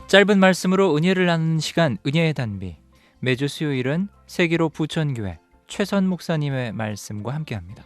짧은 말씀으로 은혜를 나누는 시간, 은혜의 단비. 매주 수요일은 세기로 부천교회 최선 목사님의 말씀과 함께합니다.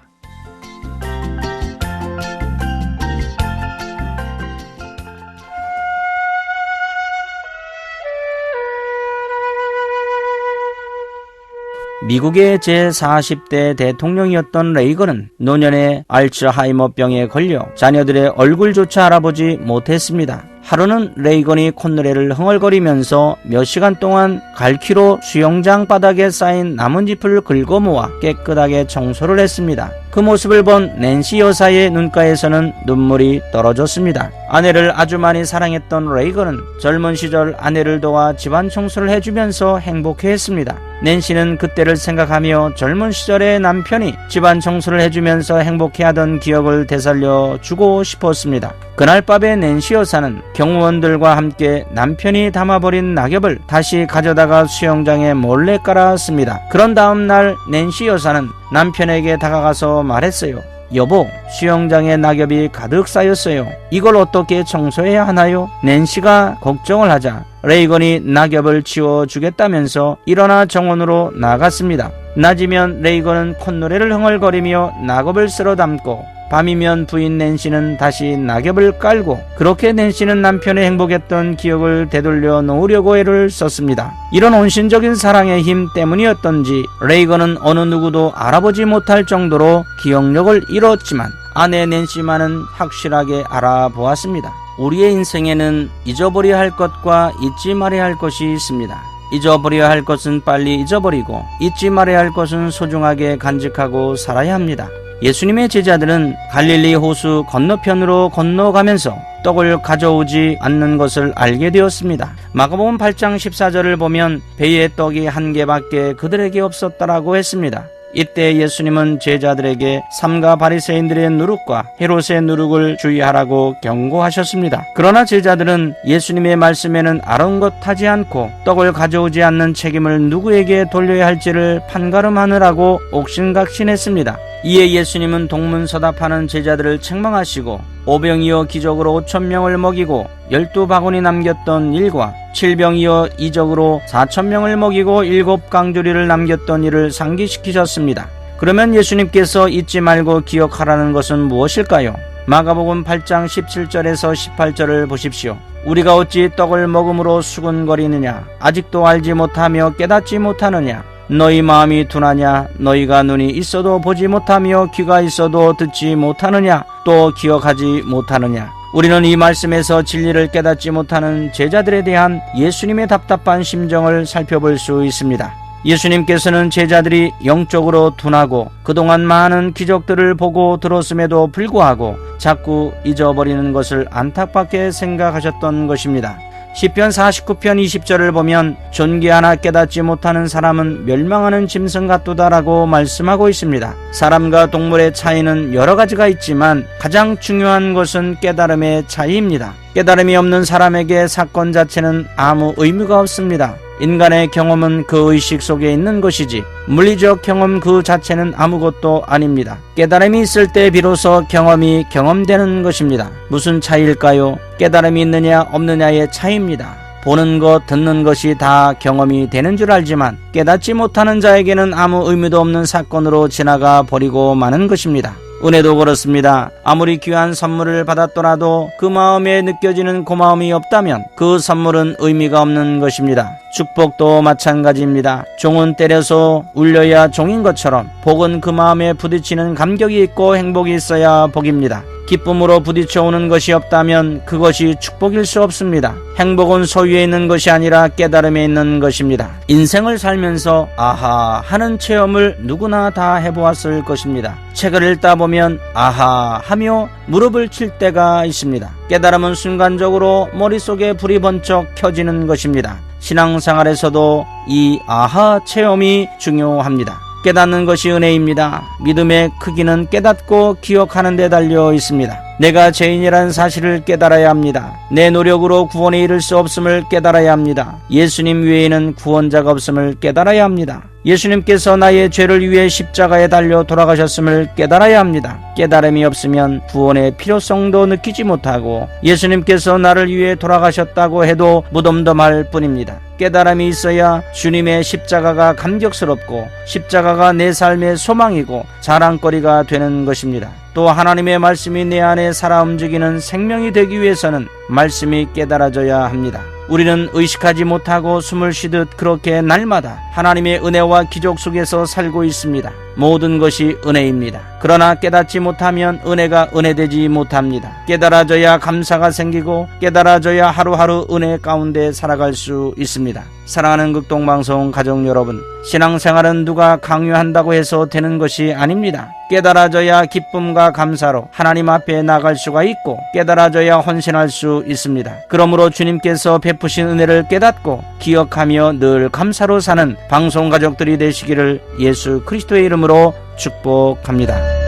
미국의 제40대 대통령이었던 레이건은 노년에 알츠하이머병에 걸려 자녀들의 얼굴조차 알아보지 못했습니다. 하루는 레이건이 콧노래를 흥얼거리면서 몇 시간 동안 갈퀴로 수영장 바닥에 쌓인 나뭇잎을 긁어 모아 깨끗하게 청소를 했습니다. 그 모습을 본 낸시 여사의 눈가에서는 눈물이 떨어졌습니다. 아내를 아주 많이 사랑했던 레이건은 젊은 시절 아내를 도와 집안 청소를 해주면서 행복해했습니다. 낸시는 그때를 생각하며 젊은 시절의 남편이 집안 청소를 해주면서 행복해하던 기억을 되살려주고 싶었습니다. 그날 밤에 낸시 여사는 경호원들과 함께 남편이 담아버린 낙엽을 다시 가져다가 수영장에 몰래 깔았습니다. 그런 다음 날 낸시 여사는 남편에게 다가가서 말했어요. 여보, 수영장에 낙엽이 가득 쌓였어요. 이걸 어떻게 청소해야 하나요? 낸시가 걱정을 하자 레이건이 낙엽을 치워주겠다면서 일어나 정원으로 나갔습니다. 낮이면 레이건은 콧노래를 흥얼거리며 낙엽을 쓸어 담고 밤이면 부인 낸시는 다시 낙엽을 깔고 그렇게 낸시는 남편의 행복했던 기억을 되돌려 놓으려고 애를 썼습니다. 이런 온신적인 사랑의 힘 때문이었던지 레이건은 어느 누구도 알아보지 못할 정도로 기억력을 잃었지만 아내 낸시만은 확실하게 알아보았습니다. 우리의 인생에는 잊어버려야 할 것과 잊지 말아야 할 것이 있습니다. 잊어버려야 할 것은 빨리 잊어버리고 잊지 말아야 할 것은 소중하게 간직하고 살아야 합니다. 예수님의 제자들은 갈릴리 호수 건너편으로 건너가면서 떡을 가져오지 않는 것을 알게 되었습니다. 마가복음 8장 14절을 보면 배에 떡이 한 개밖에 그들에게 없었다라고 했습니다. 이때 예수님은 제자들에게 삼가 바리새인들의 누룩과 헤롯의 누룩을 주의하라고 경고하셨습니다. 그러나 제자들은 예수님의 말씀에는 아랑곳하지 않고 떡을 가져오지 않는 책임을 누구에게 돌려야 할지를 판가름하느라고 옥신각신했습니다. 이에 예수님은 동문서답하는 제자들을 책망하시고 오병이어 기적으로 5,000명을 먹이고 12바구니 남겼던 일과 7병이어 이적으로 4,000명을 먹이고 7강조리를 남겼던 일을 상기시키셨습니다. 그러면 예수님께서 잊지 말고 기억하라는 것은 무엇일까요? 마가복음 8장 17절에서 18절을 보십시오. 우리가 어찌 떡을 먹음으로 수군거리느냐? 아직도 알지 못하며 깨닫지 못하느냐? 너희 마음이 둔하냐? 너희가 눈이 있어도 보지 못하며 귀가 있어도 듣지 못하느냐? 또 기억하지 못하느냐? 우리는 이 말씀에서 진리를 깨닫지 못하는 제자들에 대한 예수님의 답답한 심정을 살펴볼 수 있습니다. 예수님께서는 제자들이 영적으로 둔하고 그동안 많은 기적들을 보고 들었음에도 불구하고 자꾸 잊어버리는 것을 안타깝게 생각하셨던 것입니다. 시편 49편 20절을 보면 존귀 하나 깨닫지 못하는 사람은 멸망하는 짐승 같도다라고 말씀하고 있습니다. 사람과 동물의 차이는 여러 가지가 있지만 가장 중요한 것은 깨달음의 차이입니다. 깨달음이 없는 사람에게 사건 자체는 아무 의미가 없습니다. 인간의 경험은 그 의식 속에 있는 것이지 물리적 경험 그 자체는 아무것도 아닙니다. 깨달음이 있을 때 비로소 경험이 경험되는 것입니다. 무슨 차이일까요? 깨달음이 있느냐 없느냐의 차이입니다. 보는 것, 듣는 것이 다 경험이 되는 줄 알지만 깨닫지 못하는 자에게는 아무 의미도 없는 사건으로 지나가 버리고 마는 것입니다. 은혜도 그렇습니다. 아무리 귀한 선물을 받았더라도 그 마음에 느껴지는 고마움이 없다면 그 선물은 의미가 없는 것입니다. 축복도 마찬가지입니다. 종은 때려서 울려야 종인 것처럼 복은 그 마음에 부딪히는 감격이 있고 행복이 있어야 복입니다. 기쁨으로 부딪혀오는 것이 없다면 그것이 축복일 수 없습니다. 행복은 소유에 있는 것이 아니라 깨달음에 있는 것입니다. 인생을 살면서 아하 하는 체험을 누구나 다 해보았을 것입니다. 책을 읽다 보면 아하 하며 무릎을 칠 때가 있습니다. 깨달음은 순간적으로 머릿속에 불이 번쩍 켜지는 것입니다. 신앙생활에서도 이 아하 체험이 중요합니다. 깨닫는 것이 은혜입니다. 믿음의 크기는 깨닫고 기억하는 데 달려 있습니다. 내가 죄인이란 사실을 깨달아야 합니다. 내 노력으로 구원에 이를 수 없음을 깨달아야 합니다. 예수님 외에는 구원자가 없음을 깨달아야 합니다. 예수님께서 나의 죄를 위해 십자가에 달려 돌아가셨음을 깨달아야 합니다. 깨달음이 없으면 구원의 필요성도 느끼지 못하고 예수님께서 나를 위해 돌아가셨다고 해도 무덤덤할 뿐입니다. 깨달음이 있어야 주님의 십자가가 감격스럽고 십자가가 내 삶의 소망이고 자랑거리가 되는 것입니다. 또 하나님의 말씀이 내 안에 살아 움직이는 생명이 되기 위해서는 말씀이 깨달아져야 합니다. 우리는 의식하지 못하고 숨을 쉬듯 그렇게 날마다 하나님의 은혜와 기적 속에서 살고 있습니다. 모든 것이 은혜입니다. 그러나 깨닫지 못하면 은혜가 은혜되지 못합니다. 깨달아져야 감사가 생기고 깨달아져야 하루하루 은혜 가운데 살아갈 수 있습니다. 사랑하는 극동방송 가족 여러분, 신앙생활은 누가 강요한다고 해서 되는 것이 아닙니다. 깨달아져야 기쁨과 감사로 하나님 앞에 나갈 수가 있고 깨달아져야 헌신할 수 있습니다. 그러므로 주님께서 베푸신 은혜를 깨닫고 기억하며 늘 감사로 사는 방송 가족들이 되시기를 예수 그리스도의 이름으로 축복합니다.